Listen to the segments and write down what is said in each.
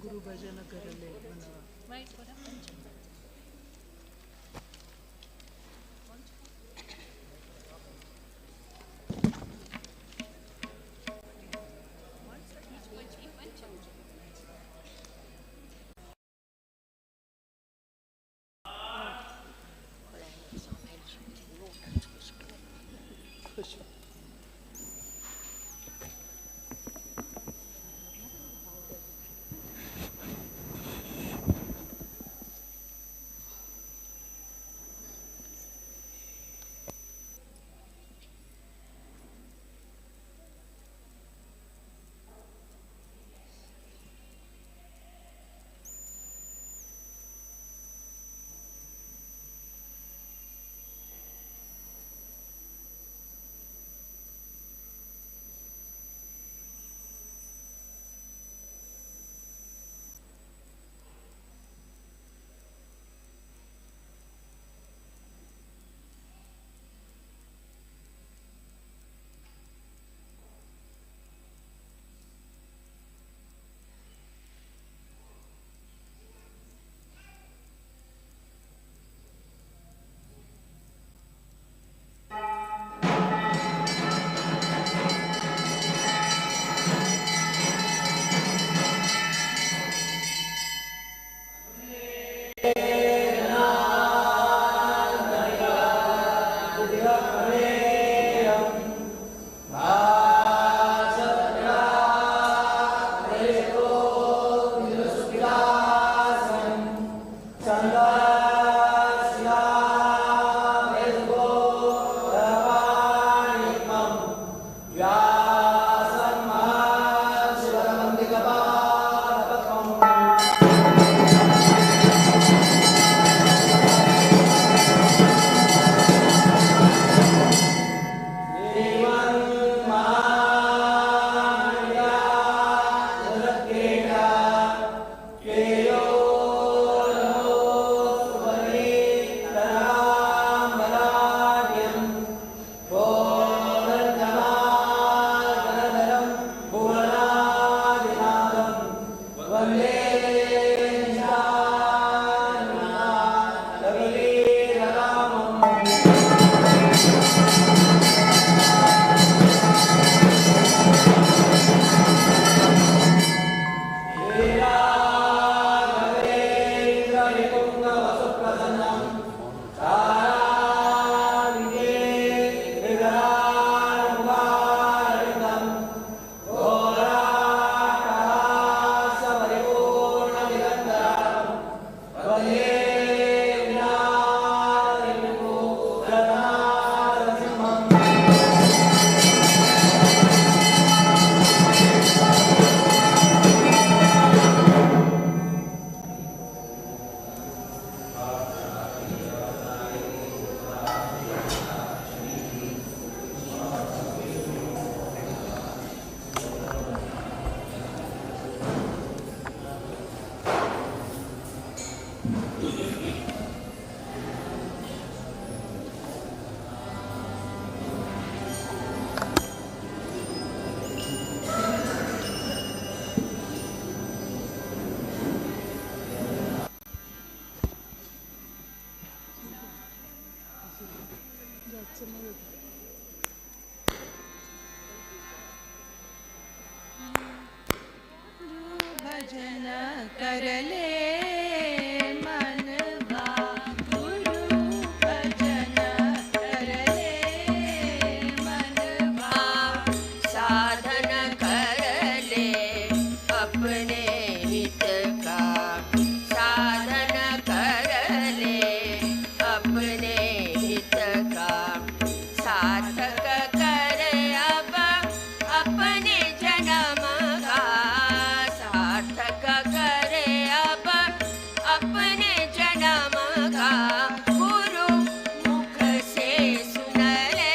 गुरु भजन करले भजन करले मनवा गुरु भजन करले मनवा साधन करले अपने हित का साधन करले अपने हित का सार्थक करे अब अपने जन्म का सार्थक करे अब अपने जन्म का गुरु मुख से सुन ले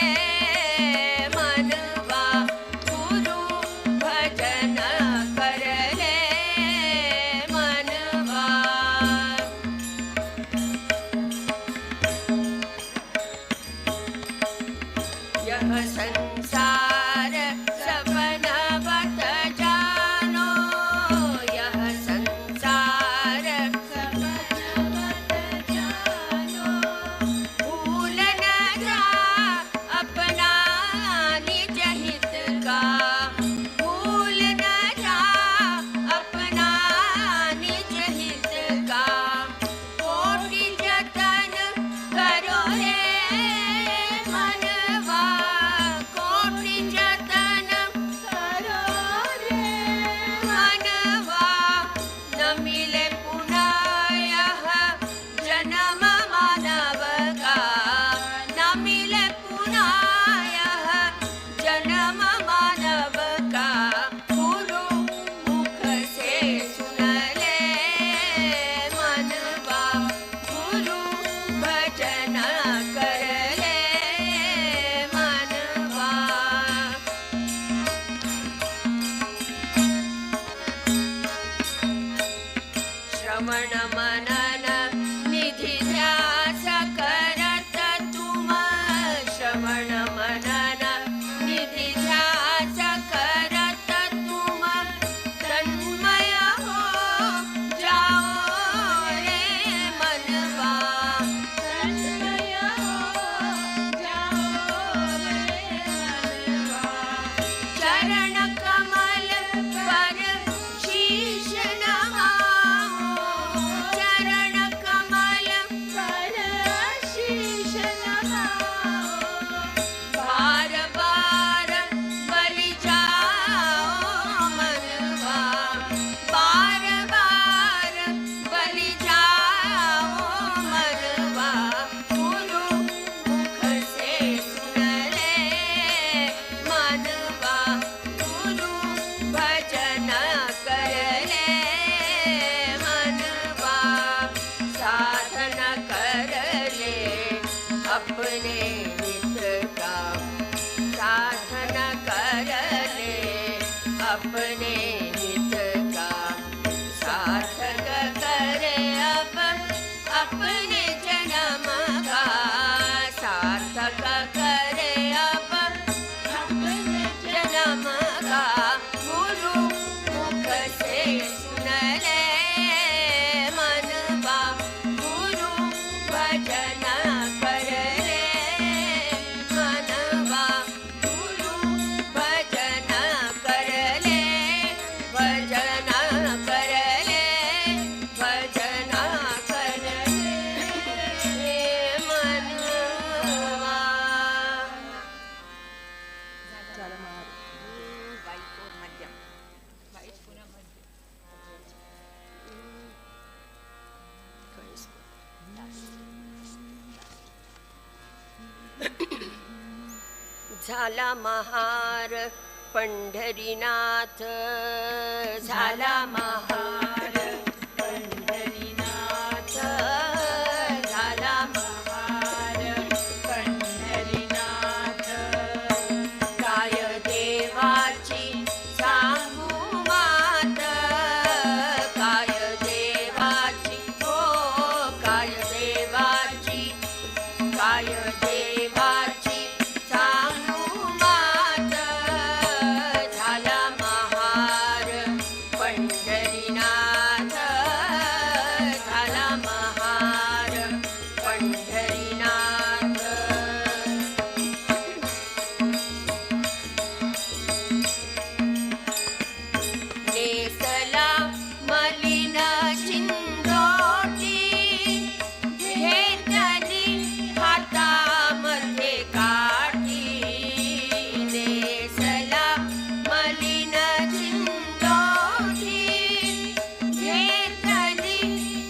मनवा गुरु भजन कर ले मनवा यह संसार सफल झाला महार पंढरीनाथ, झाला महार पंढरीनाथ, झाला महार पंढरीनाथ. काय देवाची सांगू मात, काय देवाची, हो काय देवाची, काय देवाची सांगू मात, झाला महार पंढरीनाथ, झाला महार पंढरीनाथ. नेसला मलिन चिंधोटी, घेतली हातामध्ये काठी. नेसला मलिन चिंधोटी, घेतली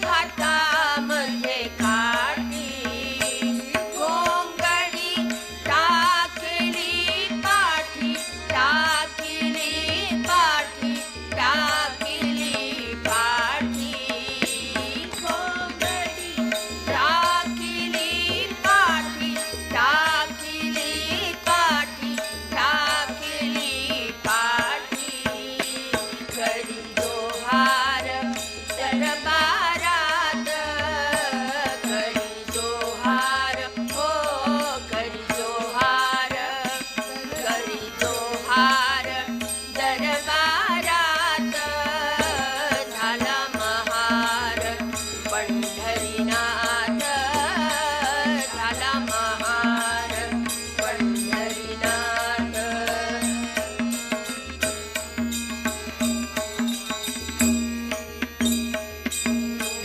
हातामध्ये काठी. घोंगडी टाकली पाठी, टाकली पाठी, टाकली पाठी. घोंगडी टाकली पाठी, टाकली पाठी, टाकली पाठी. करी जोहार दरबारात, करी जोहार, हो करी जोहार, करी जोहार दरबारात, झाला महार पंढरीनाथ, झाला महार पंढरीनाथ.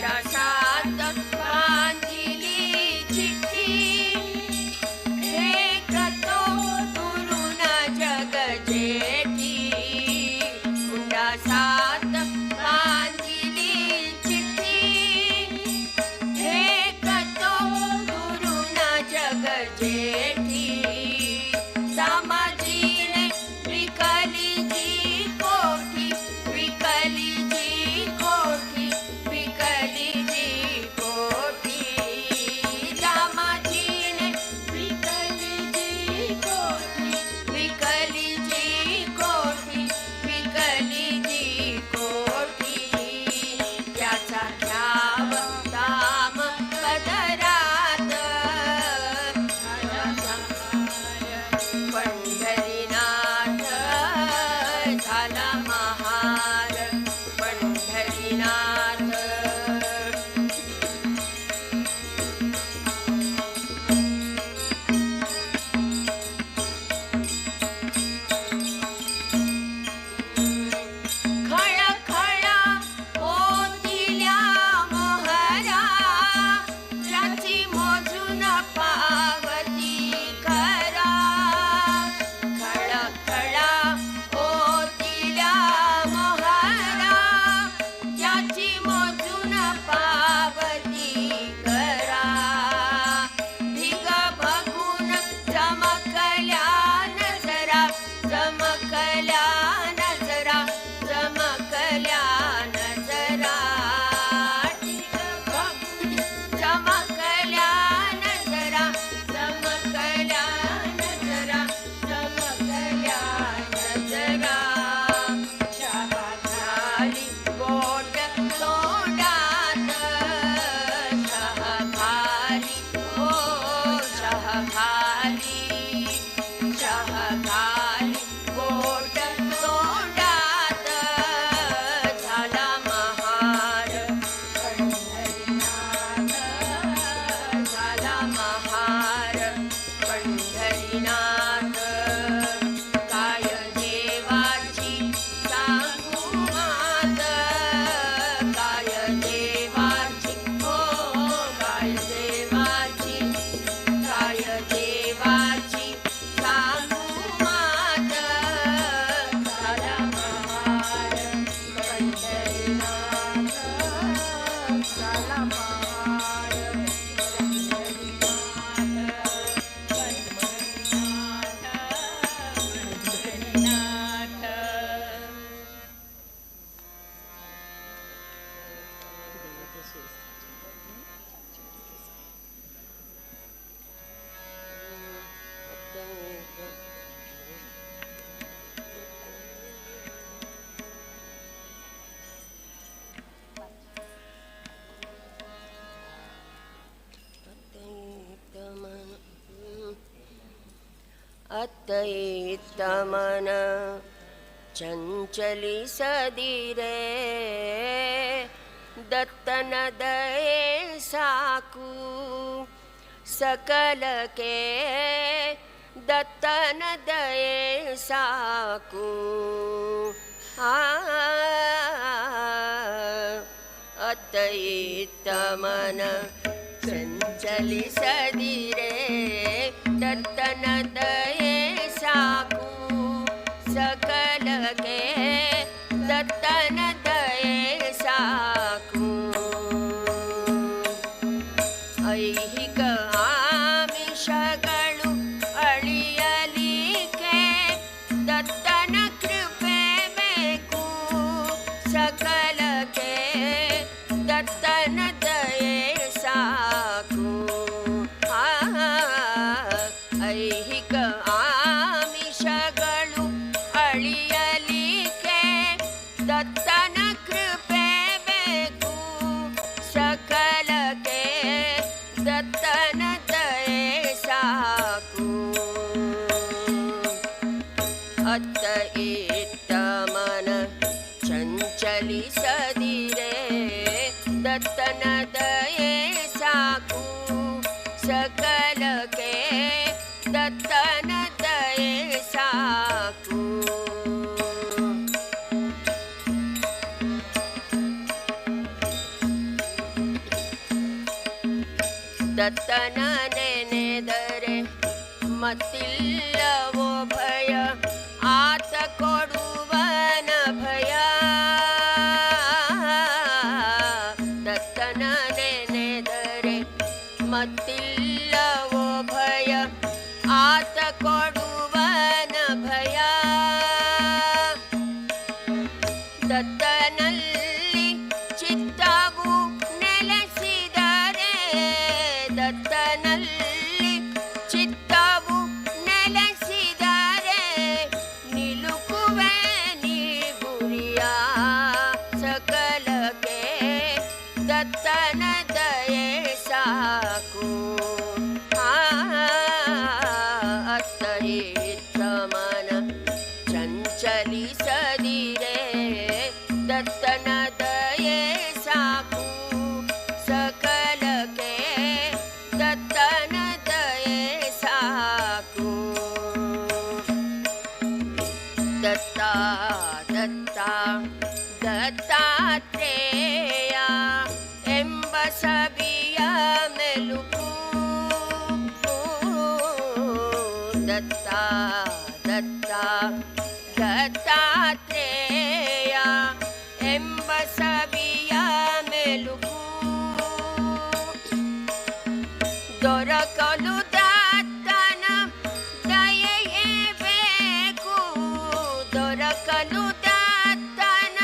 रसात बांधिली चिठ्ठी, फेकतो दुरून जग जेठी. रसात बांधिली चिठ्ठी, फेकतो दुरून जग जेठी. दामाजीने विकली जी कोठी, विकली जी कोठी, विकली जी कोठी. दामाजीने विकली जी कोठी, विकली जी कोठी, विकली जी कोठी. त्याचा घ्याव दाम पदरात, पंढरीनाथ, झाला महार पंढरीनाथ. खळखळा ओतिल्या मोहरा, ज्याची मोजून पावती खरा. खळखळा ओतिल्या मोहरा, ज्याची मोजून पावती खरा. भिग बघून चमकल्या नजरा, चमकल्या नजरा, चमकल्या नजरा. भिग बघून चमकल्या नजरा, चमकल्या नजरा, चमकल्या नजरा. चहा झाली बोट तोंडात, चहा खाली, हो चहा खाली, चहा खाली बोट तोंडात, झाला महार पंढरीनाथ, झाला महार पंढरीनाथ. काय देवाची सांगू मात, काय देवाची, हो काय देवाची, काय देवाची सांगू मात, झाला महार पंढरीनाथ, झाला महार पंढरीनाथ. ಅತ್ತೈತ್ತ ಮನ ಚಂಚಲಿಸದಿರೆ ದತ್ತನ ದಯೆ ಸಾಕು ಸಕಲಕ್ಕೆ ದತ್ತನ ದಯೆ ಸಾಕು ಅತ್ತೈತ್ತ ಮನ ಚಂಚಲಿಸದಿರೆ ದತ್ತನ ದಯೆ ಸಾಕು ಸಕಲಕ್ಕೆ ದತ್ತನ ದಯೆ ಸಾಕು ಐಹಿಕ ಆಮಿಷಗಳು ಅಳಿಯಲಿಕ್ಕೆ ದತ್ತನ ಕೃಪೆ ಬೇಕು ಸಕಲಕ್ಕೆ ದತ್ತನ ದಯೆ ಸಾಕು ಐಹಿಕ ಆಮಿಷಗಳು ಅಳಿಯಲಿಕ್ಕೆ ದತ್ತನ ಕೃಪೆ ಬೇಕು ಸಕಲಕ್ಕೆ ದತ್ತನ ದಯೆ ಸಾಕು ಅತ್ತ ಇತ್ತ ಮನ ಚಂಚಲಿಸದಿರೆ ದತ್ತನ ದಯೆ ಸಾಕು ಸಕಲಕ್ಕೆ ದತ್ತನ ದಯೆ ಸಾಕು ದತ್ತನ ನೆನೆದರೆ ಮತ್ತಿಲ್ಲವೋ ಭಯ ಆತ ಕೊಡುವನ ಭಯ ದತ್ತನ ನೆನೆದರೆ ಮತ್ತಿಲ್ಲವೋ ಭಯ ಆತ ಕೊಡುವನ ಭಯ ದತ್ತನಲ್ಲಿ ಚಿತ್ತವು ನೆಲೆಸಿದರೆ ದತ್ತನಲ್ಲಿ ಚಿತ್ತವು ನೆಲೆಸಿದರೆ ನಿಲುಕುವೆ ನೀ ಗುರಿಯ ಸಕಲಕ್ಕೆ ದತ್ತನ ದಯೆ ಸಾಕು ಅತ್ತ ಇತ್ತ ಮನ ಚಂಚಲಿಸದಿರೆ ದತ್ತನ ದಯೆ ಸಾಕು ಸಕಲಕ್ಕೆ ದತ್ತನ ದಯೆ ಸಾಕು ದತ್ತ ದತ್ತ ದತ್ತಾತ್ರೇಯ ಎಂಬ ಸವಿಯ ಮೆಲುಕು ದತ್ತ ದತ್ತ ದತ್ತಾತ್ರೇಯ ಎಂಬ ಸವಿಯ ಮೆಲುಕು ದೊರಕಲು ದತ್ತನ ದಯೆಯೇ ಬೇಕು ದೊರಕಲು ದತ್ತನ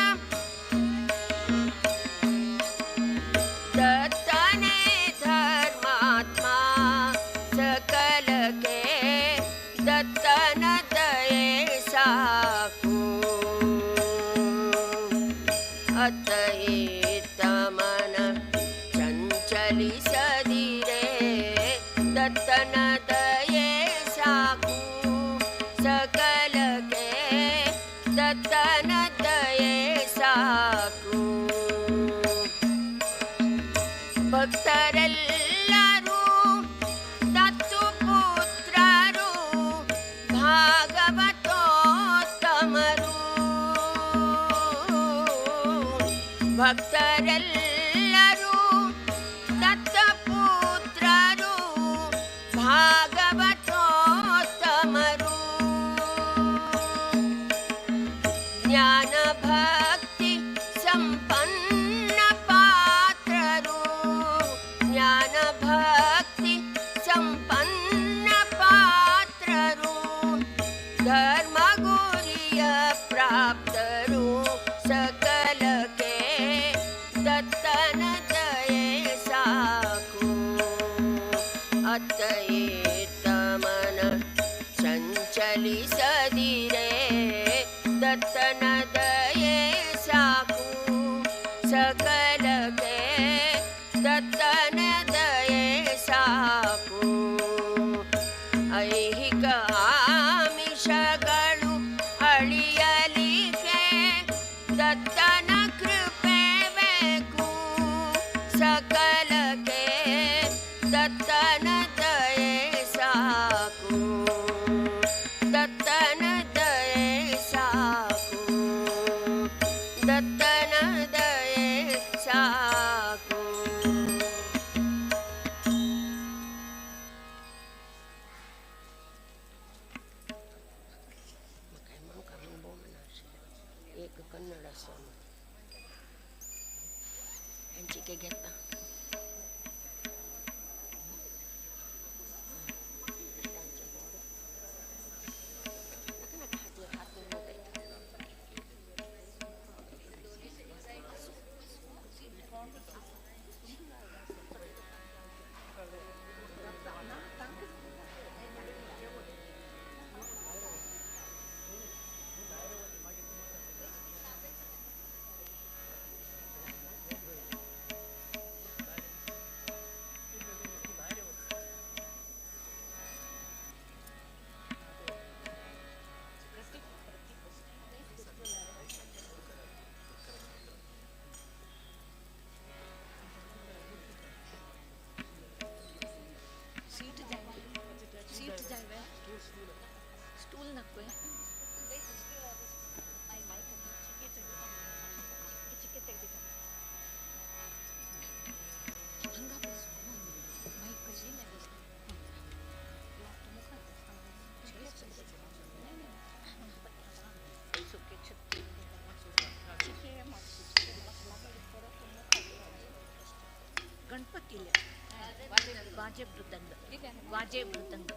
ದತ್ತನೇ ಧರ್ಮಾತ್ಮ ಸಕಲಕ್ಕೆ ದತ್ತನ ದಯೆ ಸಾಕು ಅತ್ತ ಇತ್ತ ಮನ ಚಂಚಲಿಸದಿರೆ ದತ್ತನ ದಯೆ ಸಾಕು ಸಕಲಕ್ಕೆ ದತ್ತನ ದಯೆ ಸಾಕು ಭಕ್ತರೆಲ್ಲರೂ ದತ್ತು ಪುತ್ರರು ಭಾಗವತೋತ್ತಮರು ಭಕ್ತರೆಲ್ಲರೂ ದತ್ತಪುತ್ರರು ಭಾಗವತೋತ್ತಮರು ಜ್ಞಾನ ಭಕ್ತಿ ಸಂಪನ್ನ ಪಾತ್ರರು ಜ್ಞಾನ ಭಕ್ತಿ ಸಂಪನ್ನ ಪಾತ್ರರು ಧರ್ಮ ಗುರಿಯ ಪ್ರಾಪ್ತರು ಸಕಲಕ್ಕೆ ದತ್ತನ ದಯೆ ಸಾಕು ಅತ್ತ ಇತ್ತ ಮನ ಚಂಚಲಿಸದಿರೆ ದತ್ತನ ದಯೆ ಸಾಕು ಸಕಲಕ್ಕೆ ದತ್ತನ ದಯೆ ಸಾಕು ಐಹಿಕ के घेता सीट जावे स्टूल नक्वे गणपति वाजे मृदंग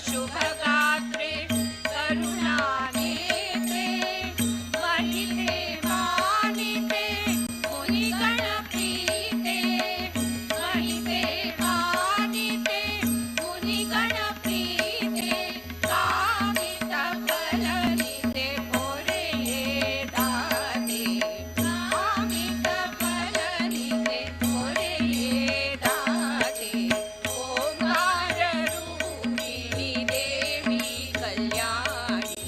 शुभगात्रे करुणानेत्रे महिते मानिते मुनिगणप्रीते महिते मानिते मुनिगणप्रीते कामितफलनिते भोरे दाते कामितफलनिते भोरे दाते ओंकाररूपिणी देवी कल्याणी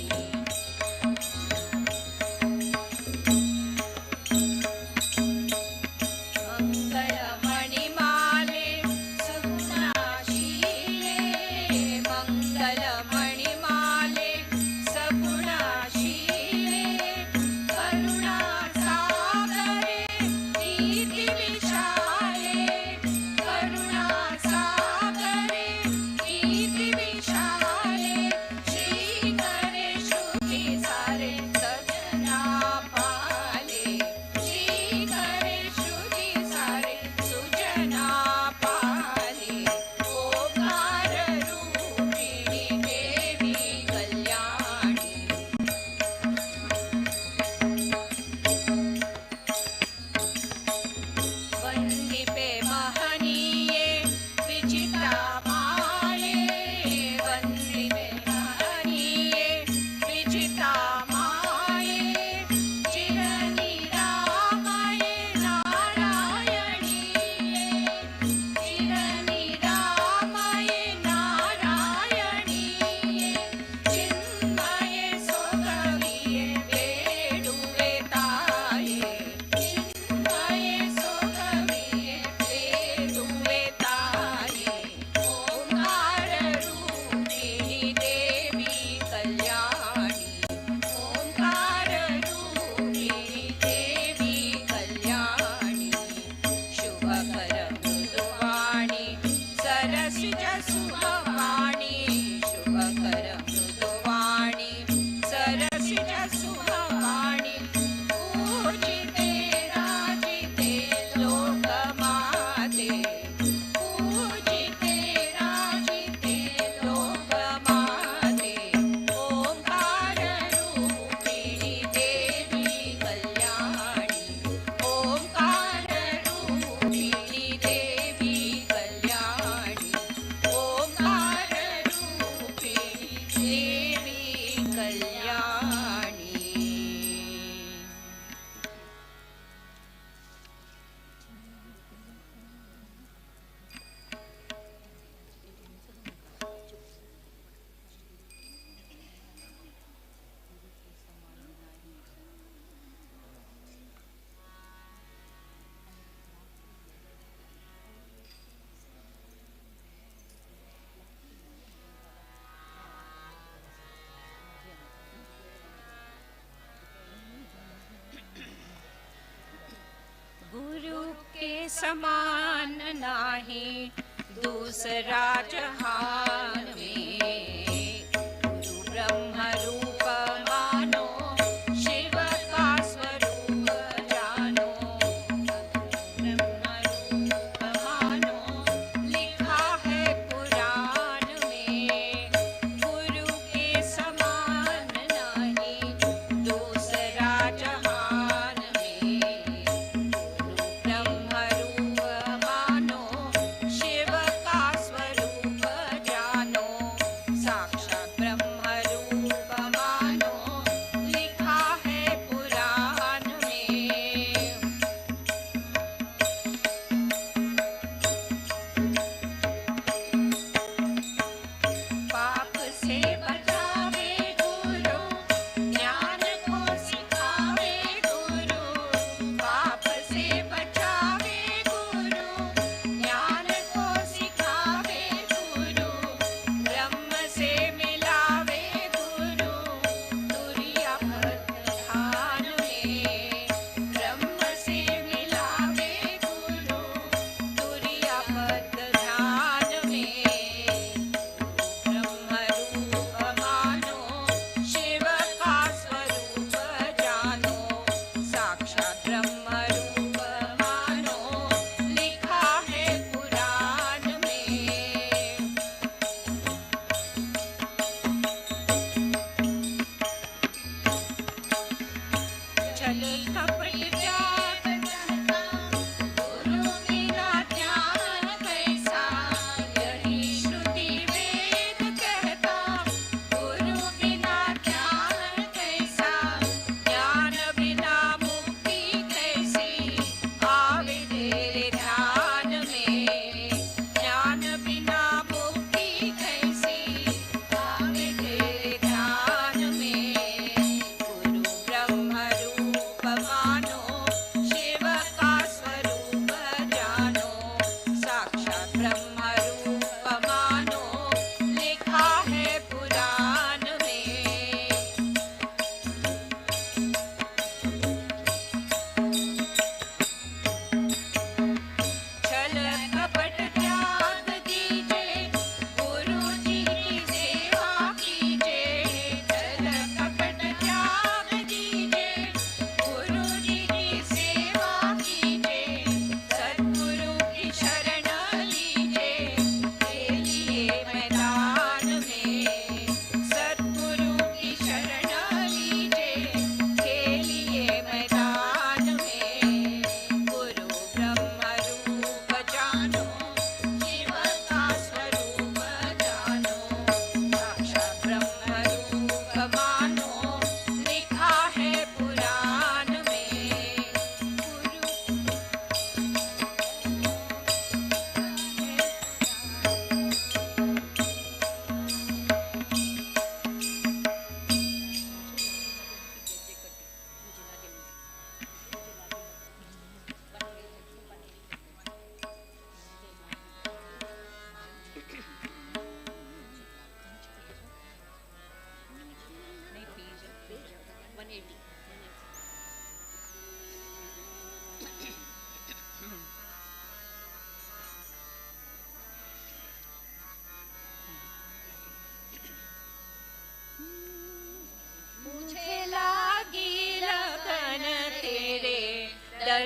मंगलमणिमाले सगुणाशीले मंगलमणिमाले सगुणाशीले करुणासागरे कीर्तिविशाले करुणासागरे कीर्तिविशाले श्रीकरे श्रुतिसारे सजना पाले श्रीकरे श्रुतिसारे सुजना पाले ओंकाररूपिणी देवी कल्याणी वन्दिपे महनीये विजितामाये वन्दिपे महनीये विजितामाये चिरनिरामये नारायणीये चिरनिरामये नारायणीये चिन्मये सोगविये वेडुवे ताये चिन्मये सोगविये वेडुवे ताये ओंकाररूपिणी देवी कल्याणी ओंकाररूपिणी देवी कल्याणी शुभकर मृदुवाणी सरसिज सुभवाणी शुभकर मृदुवाणी सरसिज सुभवाणी पूजिते राजिते लोकमाते पूजिते राजिते लोकमाते ओंकाररूपिणी देवी कल्याणी ओंकाररूपिणी देवी कल्याणी ओंकाररूपिणी देवी कल्याणी गुरु के समान नाही दूसरा जहान में गुरु ब्रह्म रूप मानो शिव का स्वरूप जानो ब्रह्म रूप मानो लिखा है पुराण में गुरु के समान नहीं दूसरा जहान में ब्रह्म रूप मानो शिव का स्वरूप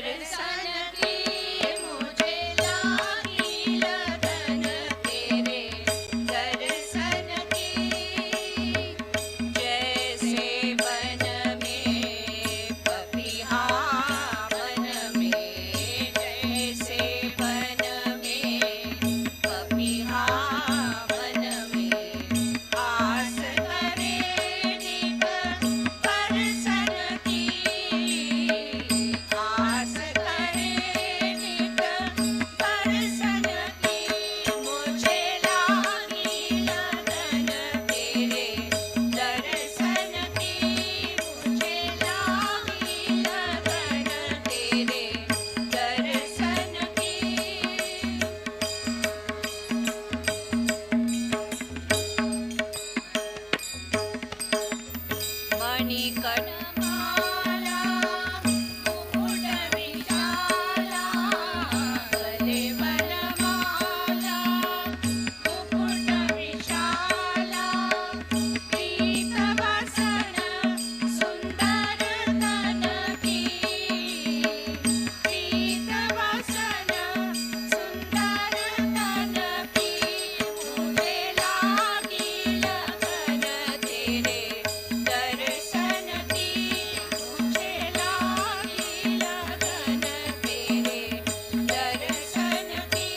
दर्शन की मुझे लागी लगन तेरे दर्शन की। जैसे वन में पपीहा वन में, जैसे वन में पपीहा वन में, आस करे नित दर्शन की, आस करे नित दर्शन की। मुझे लागी लगन तेरे दर्शन की, मुझे लागी लगन तेरे दर्शन की। मणिकर्णमाला मुकुट विशाला, गले वनमाला मुकुट विशाला, पीतवसन सुंदर तन की, पीतवसन सुंदर तन की। मुझे लागी लगन तेरे दर्शन की, मुझे लागी लगन तेरे दर्शन की।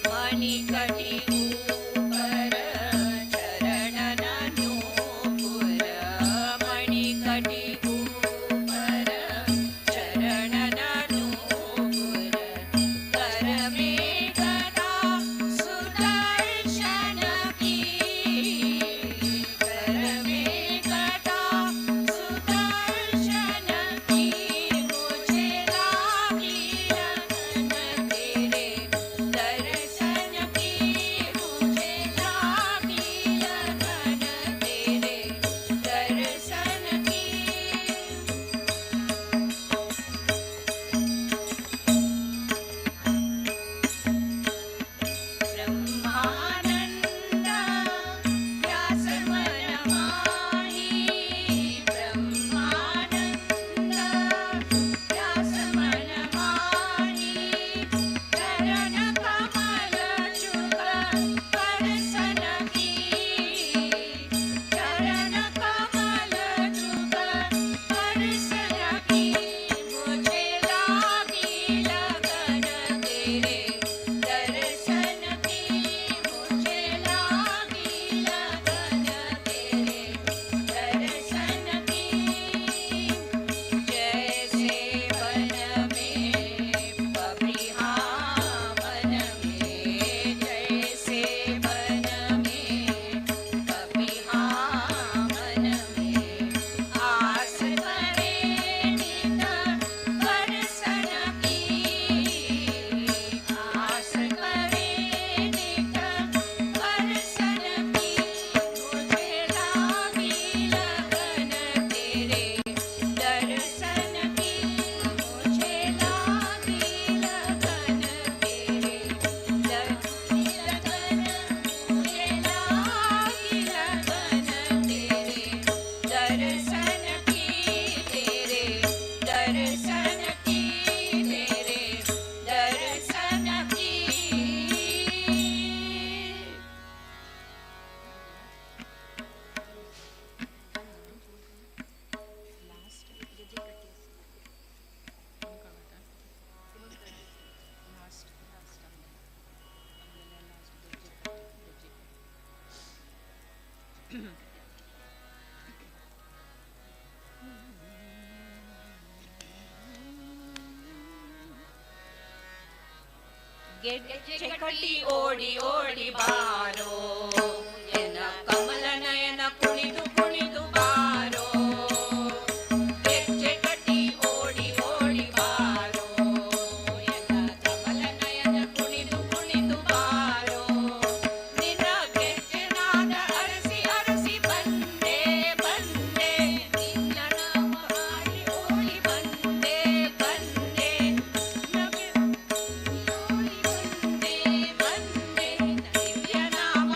मणिकटी ऊपर चरणन नूपुर, मणिकटी ऊपर चरणन नूपुर, कर में गदा सुदर्शन की, कर में गदा सुदर्शन की। मुझे लागी लगन तेरे दर्शन की, मुझे लागी लगन तेरे दर्शन की। ब्रह्मानंद व्यास मन माही, ब्रह्मानंद व्यास मन माही, चरण कमल चुक दर्शन की, चरण कमल चुक दर्शन की। मुझे लागी लगन तेरे दर्शन की, मुझे लागी लगन तेरे दर्शन की। जैसे वन में पपीहा वन में, जैसे वन में पपीहा वन में, आस करे नित दर्शन की, आस करे नित दर्शन की। मुझे लागी लगन तेरे दर्शन की, मुझे लागी लगन तेरे लगन, मुझे लागी लगन तेरे दर्शन की, तेरे दर्शन की, तेरे दर्शन की। ಗೆಜ್ಜೆಕಟ್ಟಿ ಓಡಿ ಓಡಿ ಬಾರೋ, ಎನ್ನ ಕಮಲ ನಯನ ಕುಣಿದು ಕುಣಿದು ಬಾರೋ, ಗೆಜ್ಜೆ ಕಟ್ಟಿ ಓಡಿ ಓಡಿ ಬಾರೋ, ಎನ್ನ ಕಮಲ ನಯನ ಕುಣಿದು ಕುಣಿದು ಬಾರೋ, ನಿನ್ನ ಗೆಜ್ಜೆ ನಾದ ಅರಸಿ ಅರಸಿ ಬಂದೆ ಬಂದೆ, ನಿನ್ನ ನಾಮ ಹಾಡಿ ಓಡಿ ಬಂದೆ ಬಂದೆ, ನಗೆ ಓಡಿ ಬಂದೆ ಬಂದೆ, ದಿವ್ಯ ನಾಮ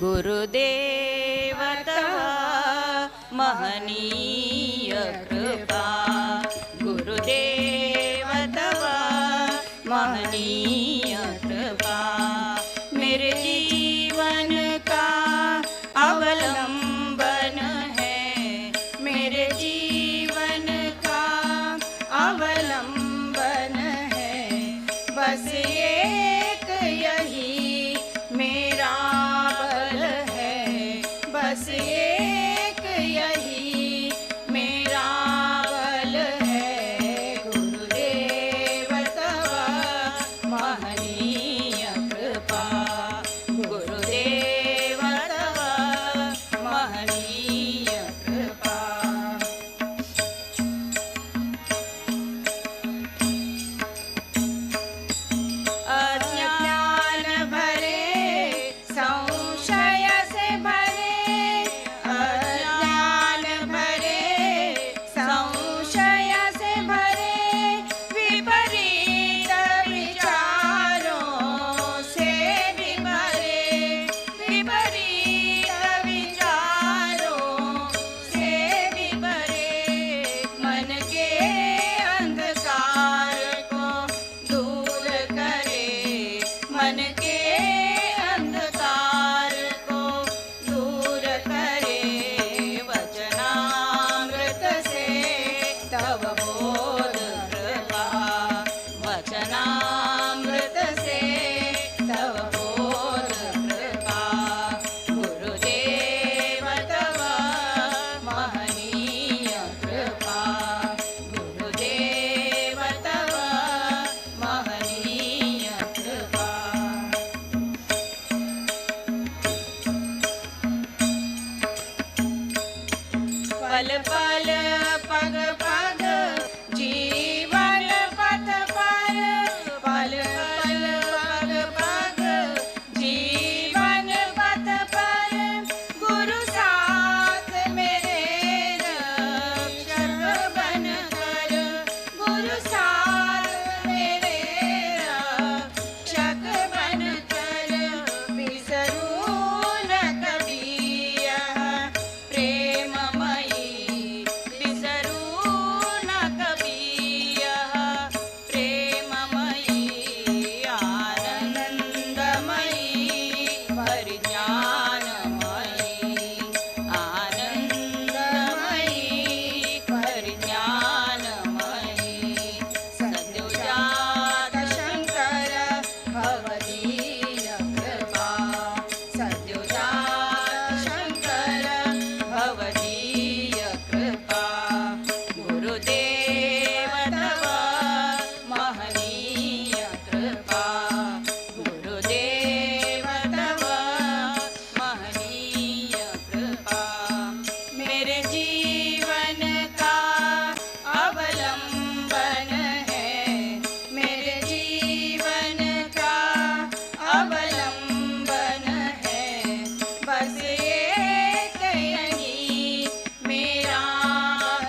गुरुदेव तव महनीय कृपा, गुरुदेव तव महनीय कृपा, मेरे जीवन का अवलंबन है, मेरे जीवन का अवलंबन है, बस एक यही मेरा बल है, बस एक यही मेरा बल है, गुरुदेव तव महनीय कृपा, गुरुदेव तव महनीय कृपा। अज्ञान भरे संशय से भरे, अज्ञान भरे संशय से भरे, विपरीत विचारों से भी भरे, विपरीत विचारों से भी भरे, मन के अंधकार को दूर करे, मन के अंधकार को दूर करे, वचनामृत से तव बोध कृपा, वचनामृत से तव बोध कृपा, गुरुदेव तव महनीय कृपा, गुरुदेव तव महनीय कृपा। पल पल पग पग जीवन पथ पर, पल पल पग पग जीवन पथ पर, गुरु साथ मेरे रक्षक बन कर, गुरु साथ मेरे रक्षक बन कर, बिसरूं न कभी यह प्रेममयी, बिसरूं न कभी यह प्रेममयी, आनंदमयी परिज्ञानमयी, आनंदमयी परिज्ञानमयी, सद्योजात शंकर भवदीय कृपा, सद्योजात शंकर भवदीय कृपा, गुरुदेव तव महनीय कृपा, गुरुदेव तव महनीय कृपा, मेरे जीवन का अवलंबन है, मेरे जीवन का अवलंबन है, बस एक यही मेरा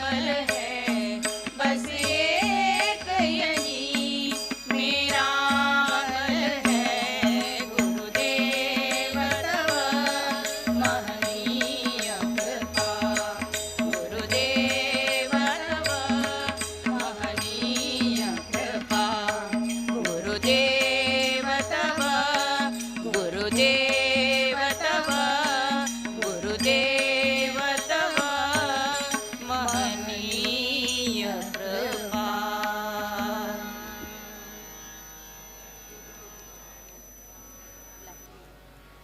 बल है, बस एक यही मेरा बल है, गुरुदेव तव महनीय कृपा, गुरुदेव तव महनीय कृपा, गुरुदेव तव, गुरुदेव तव, गुरुदेव तव महनीय कृपा।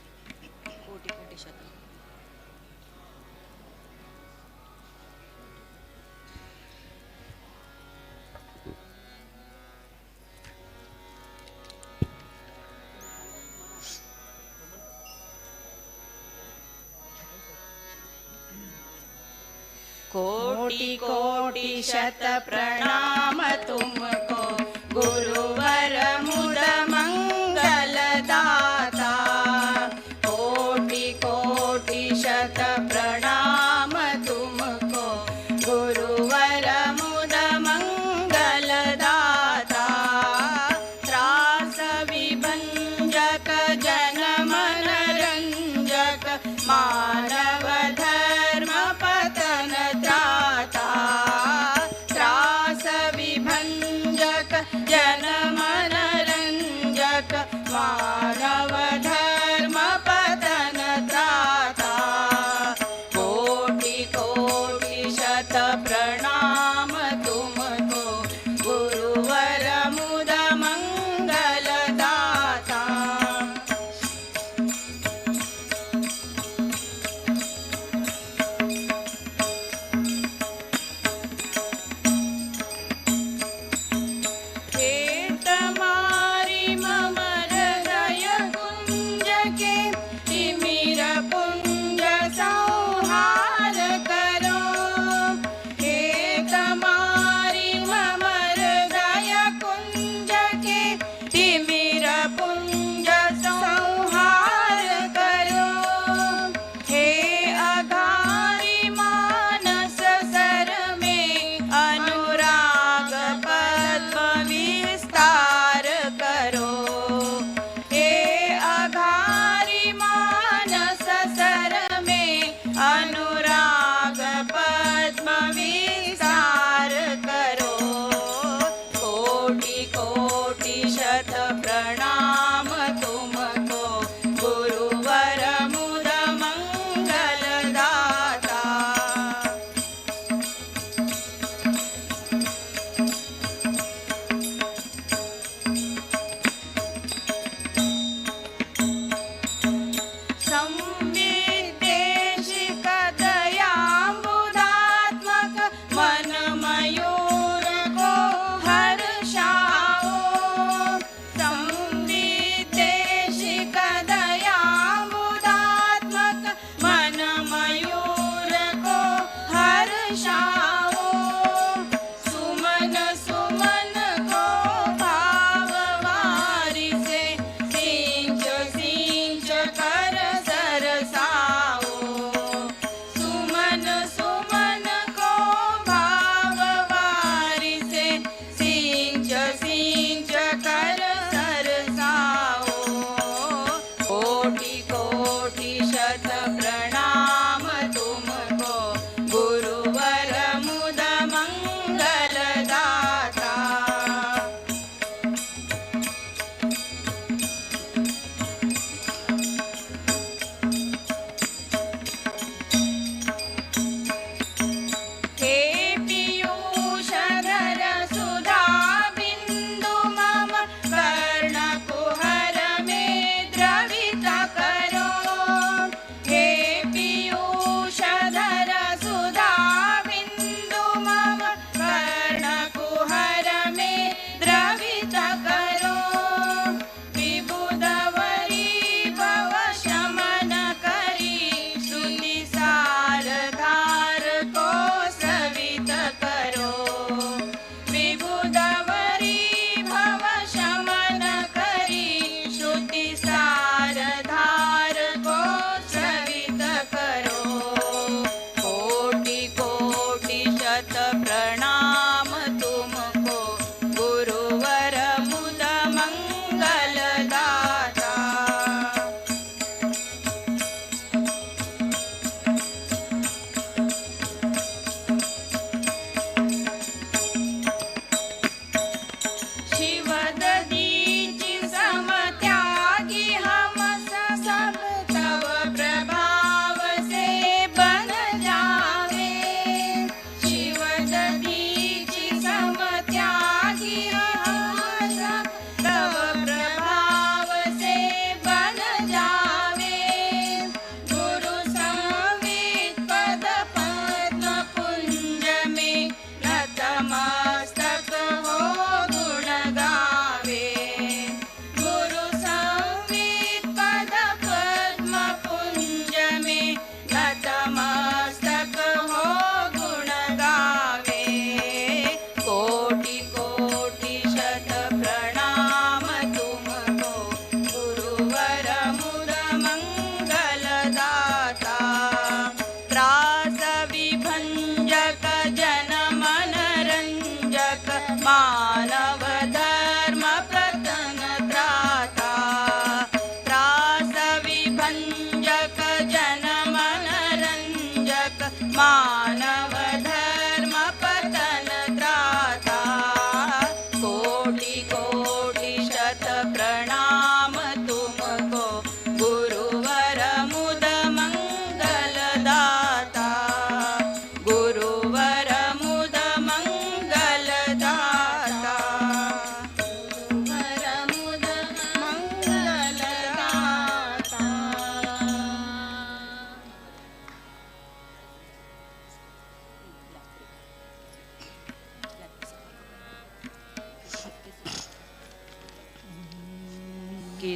कोटि कोटि शतम। कोटि कोटि शत प्रणाम तुमको, गुरुवर मुद मंगल दाता, कोटि कोटि शत प्रणाम तुमको, गुरुवर मुद मंगल दाता, त्रास विभंजक जन मन रंजक,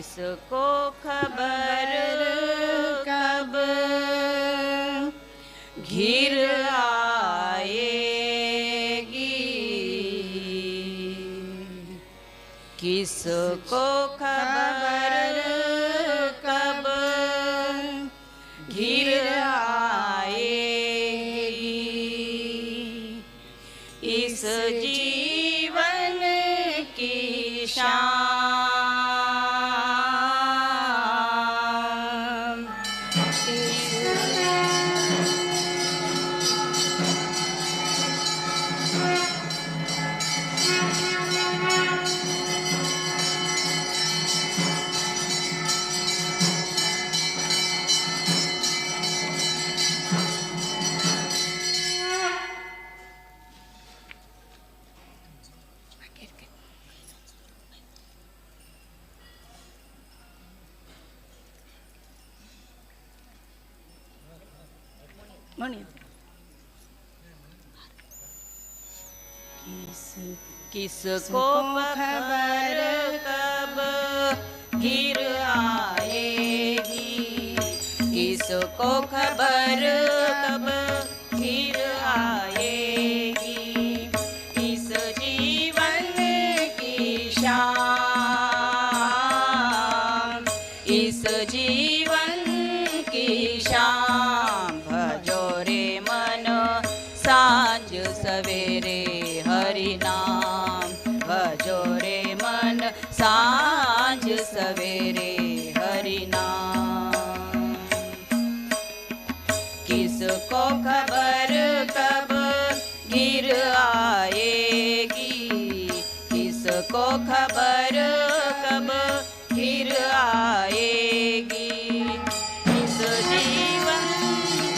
किसको खबर कब घिर आएगी, किसको खबर कब घिर आएगी, इस जीवन की शाम, किसको खबर कब घिर आएगी, किसको खबर कब घिर आएगी, इस जीवन की शाम, इस जीवन की शाम। भजो रे मन सांझ सवेरे हरि नाम, भजो रे मन सांझ सवेरे हरि नाम। किसको खबर कब घिर आएगी, किसको खबर कब घिर आएगी, इस जीवन की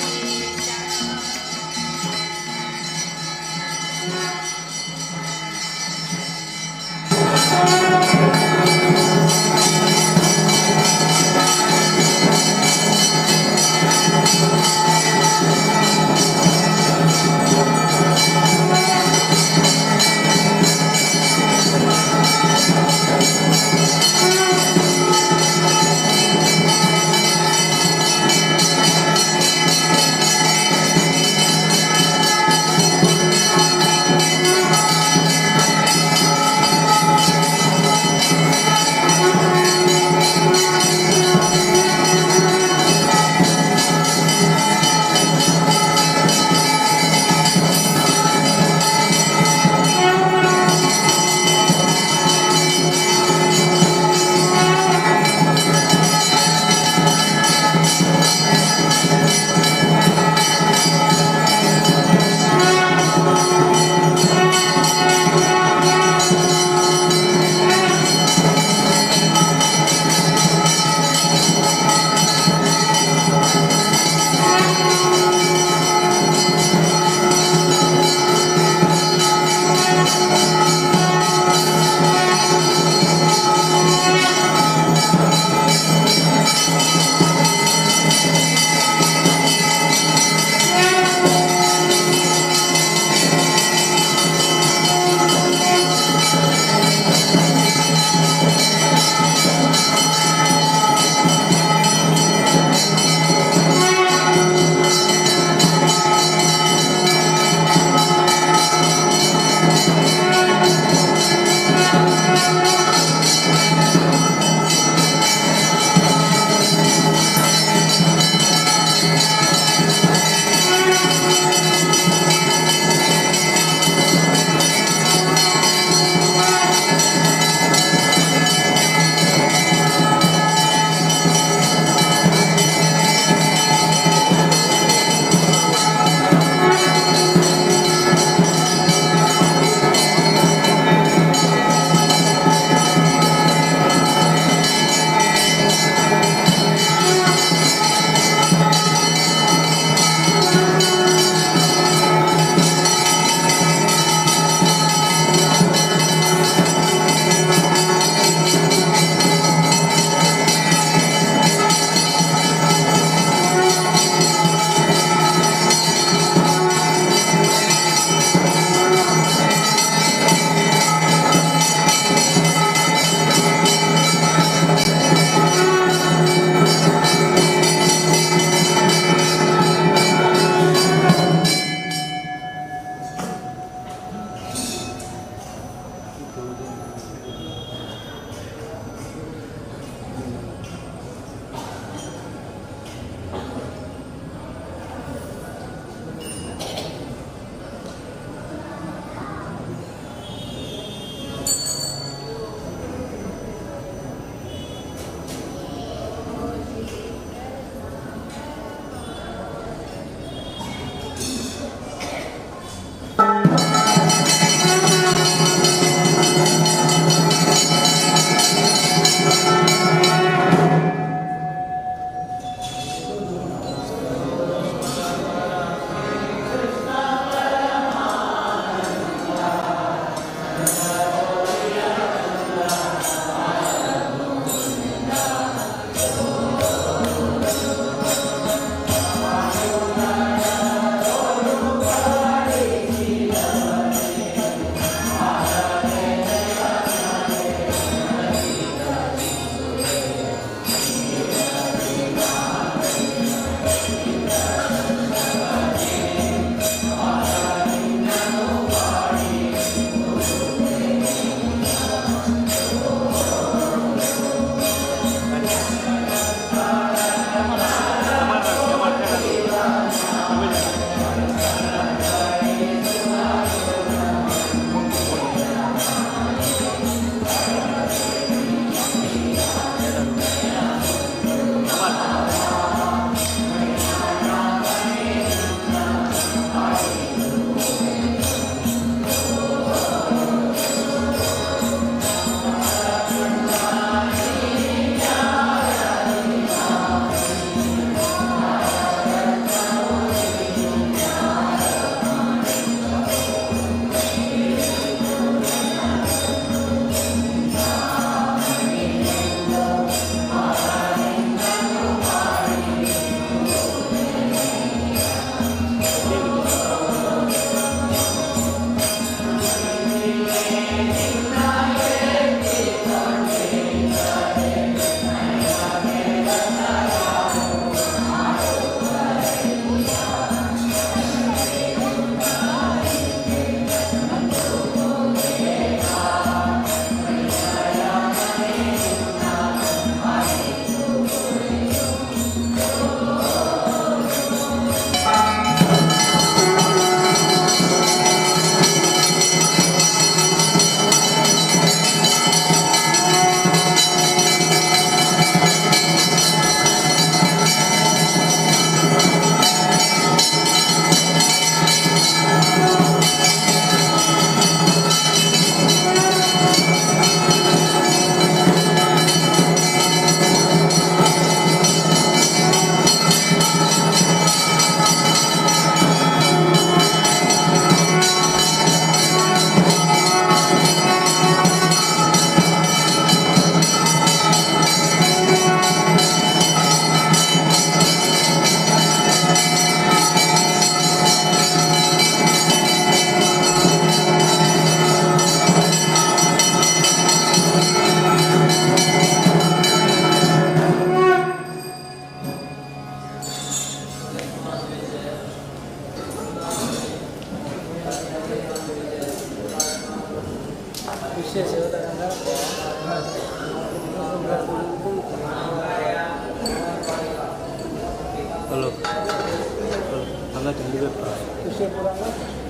Halo. Halo. Anda jangan